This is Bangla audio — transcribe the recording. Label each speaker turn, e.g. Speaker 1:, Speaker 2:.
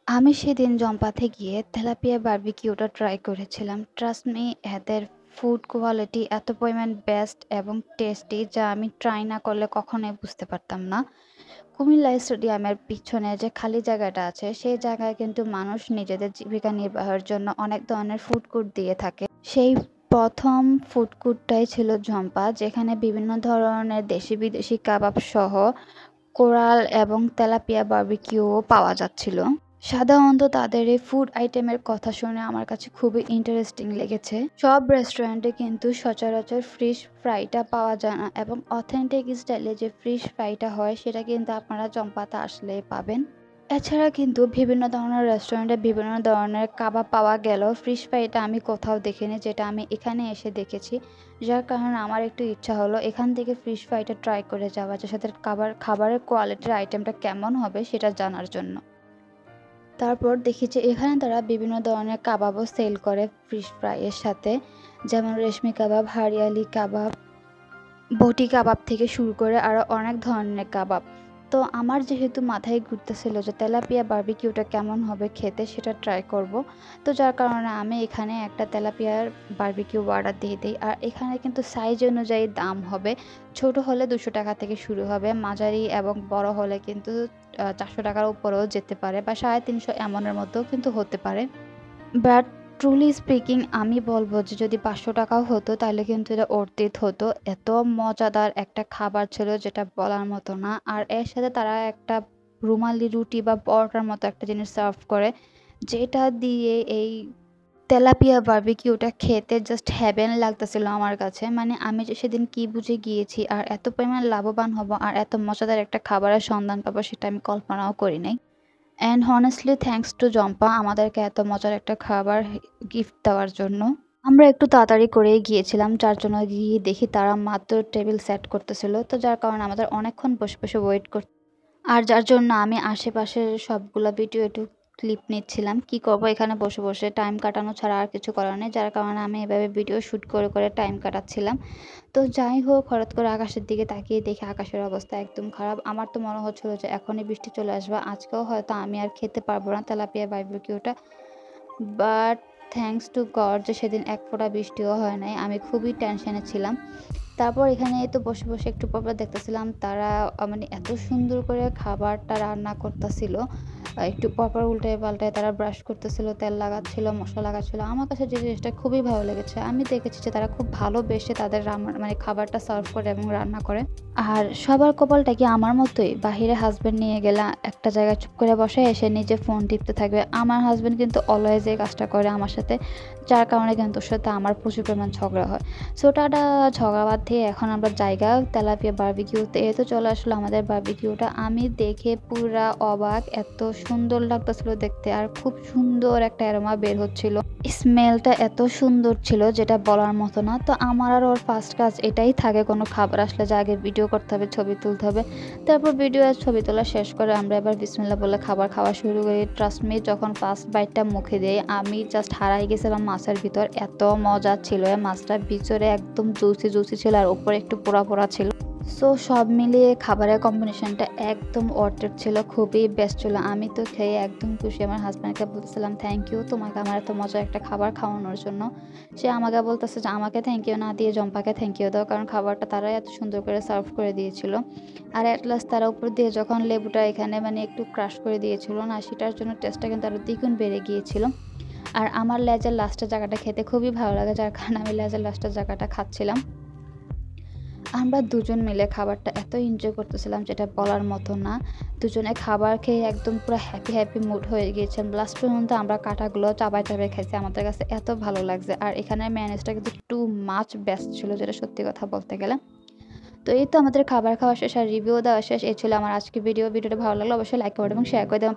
Speaker 1: আমি সেদিন জম্পাতে গিয়ে তেলাপিয়া বারবিকিউটা ট্রাই করেছিলাম। ট্রাস্ট মি, এদের ফুড কোয়ালিটি এত পরিমাণ বেস্ট এবং টেস্টি যা আমি ট্রাই না করলে কখনোই বুঝতে পারতাম না। কুমিল্লা স্টেডিয়ামের পিছনে যে খালি জায়গাটা আছে সেই জায়গায় কিন্তু মানুষ নিজেদের জীবিকা নির্বাহের জন্য অনেক ধরনের ফুড কোর্ট দিয়ে থাকে। সেই প্রথম ফুড কোর্টটাই ছিল ঝম্পা, যেখানে বিভিন্ন ধরনের দেশি বিদেশি কাবাব সহ কোরাল এবং তেলাপিয়া বারবিকিউও পাওয়া যাচ্ছিল। সাধারণত তাদের এই ফুড আইটেমের কথা শুনে আমার কাছে খুবই ইন্টারেস্টিং লেগেছে। সব রেস্টুরেন্টে কিন্তু সচরাচর ফিশ ফ্রাইটা পাওয়া যায় না, এবং অথেন্টিক স্টাইলে যে ফিশ ফ্রাইটা হয় সেটা কিন্তু আপনারা জম্পাতে আসলেই পাবেন। এছাড়া কিন্তু বিভিন্ন ধরনের রেস্টুরেন্টে বিভিন্ন ধরনের কাবাব পাওয়া গেলেও ফিশ ফ্রাইটা আমি কোথাও দেখিনি, যেটা আমি এখানে এসে দেখেছি। যার কারণে আমার একটু ইচ্ছা হলো এখান থেকে ফিশ ফ্রাইটা ট্রাই করে যাওয়া, যে সাথে খাবারের কোয়ালিটির আইটেমটা কেমন হবে সেটা জানার জন্য। তারপর দেখি যে এখানে তারা বিভিন্ন ধরনের কাবাবও সেল করে ফিশ ফ্রাইয়ের সাথে, যেমন রেশমি কাবাব, হারিয়ালি কাবাব, বটি কাবাব থেকে শুরু করে আরও অনেক ধরনের কাবাব। তো আমার যেহেতু মাথায় ঘুরতেছিল যে তেলাপিয়া বারবিকিউটা কেমন হবে খেতে, সেটা ট্রাই করব। তো যার কারণে আমি এখানে একটা তেলাপিয়ার বারবিকিউ অর্ডার দিয়ে দিই। আর এখানে কিন্তু সাইজ অনুযায়ী দাম হবে। ছোট হলে 200 টাকা থেকে শুরু হবে, মাঝারি এবং বড় হলে কিন্তু 400 টাকার উপরেও যেতে পারে, বা 350 এমনের মধ্যেও কিন্তু হতে পারে। বাট ট্রুলি স্পিকিং আমি বলবো যে যদি 500 টাকাও হতো তাহলে কিন্তু এটা অর্থিত হতো। এত মজাদার একটা খাবার ছিল যেটা বলার মতো না। আর এর সাথে তারা একটা রুমালি রুটি বা পরোটার মতো একটা জিনিস সার্ভ করে, যেটা দিয়ে এই তেলাপিয়া বারবিকিউটা খেতে জাস্ট হ্যাভেন লাগতেছিল আমার কাছে। মানে আমি যে সেদিন কি বুঝে গিয়েছি আর এত পরিমাণ লাভবান হব আর এত মজাদার একটা খাবারের সন্ধান পাবো সেটা আমি কল্পনাও করি নাই। অ্যান্ড হনেস্টলি থ্যাঙ্কস টু জম্পা আমাদেরকে এত মজার একটা খাবার গিফট দেওয়ার জন্য। আমরা একটু তাড়াতাড়ি করেই গিয়েছিলাম, যার জন্য গিয়ে দেখি তারা মাত্র টেবিল সেট করতেছিল। তো যার কারণে আমাদের অনেকক্ষণ বসে বসে ওয়েট করতে, আর যার জন্য আমি আশেপাশের সবগুলা ভিডিও একটু ক্লিপ নিচ্ছিলাম। কি করব, এখানে বসে বসে টাইম কাটানো ছাড়া আর কিছু করার নেই, যার কারণে আমি এভাবে ভিডিও শ্যুট করে করে টাইম কাটাচ্ছিলাম। তো যাই হোক, হঠাৎ করে আকাশের দিকে তাকিয়ে দেখি আকাশের অবস্থা একদম খারাপ। আমার তো মনে হচ্ছিল যে এখনই বৃষ্টি চলে আসবে, আজকেও হয়তো আমি আর খেতে পারবো না তেলাপিয়া বারবিকিউটা। বাট থ্যাঙ্কস টু গড যে সেদিন এক ফোঁটা বৃষ্টিও হয় নাই। আমি খুবই টেনশনে ছিলাম। তারপর এখানে তো বসে বসে একটু পরপর দেখতেছিলাম তারা মানে এত সুন্দর করে খাবারটা রান্না করতেছিল। একটু পরপর উল্টায় পাল্টায় তারা ব্রাশ করতেছিল, তেল লাগাচ্ছিল, মশলা লাগাচ্ছিল। আমার কাছে যে জিনিসটা খুবই ভালো লেগেছে, আমি দেখেছি যে তারা খুব ভালোবেসে তাদের মানে খাবারটা সার্ভ করে এবং রান্না করে। আর সবার কপালটা কি আমার মতোই, বাহিরে হাজব্যান্ড নিয়ে গেলে একটা জায়গায় চুপ করে বসে এসে নিজে ফোন টিপতে থাকবে। আমার হাজব্যান্ড কিন্তু অলওয়েজ এই কাজটা করে আমার সাথে, যার কারণে কিন্তু ওর সাথে আমার প্রচুর পরিমাণ ঝগড়া হয়। সো টাটা, ঝগড়া বাদ দিয়ে এখন আমরা জায়গা তেলাপিয়া বারবিকিউতে। এই তো চলে আসলো আমাদের বারবিকিউটা। আমি দেখে পুরা অবাক, এত সুন্দর লাগতেছিল দেখতে, আর খুব সুন্দর একটা অ্যারোমা বের হচ্ছিল। স্মেলটা এত সুন্দর ছিল যেটা বলার মতো না। তো আমার আর ওর ফার্স্ট কাজ এটাই থাকে, কোনো খাবার আসলে যে আগে ভিডিও করতে হবে, ছবি তুলতে হবে। তারপর ভিডিও আর ছবি তোলা শেষ করে আমরা এবার বিসমিল্লাহ বলে খাবার খাওয়া শুরু করি। ট্রাস্ট মি, যখন ফার্স্ট বাইটটা মুখে দেই আমি জাস্ট হারাই গেছিলাম মাছের ভিতর। এত মজা ছিল, মাছটার ভিতরে একদম জুসি জুসি ছিল আর উপরে একটু পোড়া পোড়া ছিল। সো সব মিলিয়ে খাবারের কম্বিনেশনটা একদম অর্থের ছিল, খুবই বেস্ট ছিল। আমি তো খেয়ে একদম খুশি। আমার হাজব্যান্ডকে বলতেছিলাম থ্যাংক ইউ তোমাকে আমার এত মজা একটা খাবার খাওয়ানোর জন্য। সে আমাকে বলতেছে যে আমাকে থ্যাংক ইউ না দিয়ে জম্পাকে থ্যাংক ইউ দাও, কারণ খাবারটা তারাই এত সুন্দর করে সার্ভ করে দিয়েছিল। আর অ্যাট লাস্ট তারা উপর দিয়ে যখন লেবুটা এখানে মানে একটু ক্রাশ করে দিয়েছিল না, সেটার জন্য টেস্টটা কিন্তু আরও দ্বিগুণ বেড়ে গিয়েছিল। আর আমার লেজের লাস্টের জায়গাটা খেতে খুবই ভালো লাগে, যার কারণে আমি লেজের লাস্টের জায়গাটা খাচ্ছিলাম। আমরা দুজন মিলে খাবারটা এত এনজয় করতেছিলাম যেটা বলার মতো না। দুজনে খাবার খেয়ে একদম পুরো হ্যাপি হ্যাপি মুড হয়ে গিয়েছিলাম। লাস্ট পর্যন্ত আমরা কাটাগুলো চাবায় চাবায় খাইছি, আমাদের কাছে এত ভালো লাগছে। আর এখানের ম্যানেজটা কিন্তু টু মাচ বেস্ট ছিল, যেটা সত্যি কথা বলতে গেলে। তো এই তো আমাদের খাবার খাওয়া শেষ আর রিভিউ দেওয়া শেষ। এই ছিল আমার আজকে ভিডিওটা ভালো লাগলো অবশ্যই লাইক করবেন এবং শেয়ার করে দেবেন।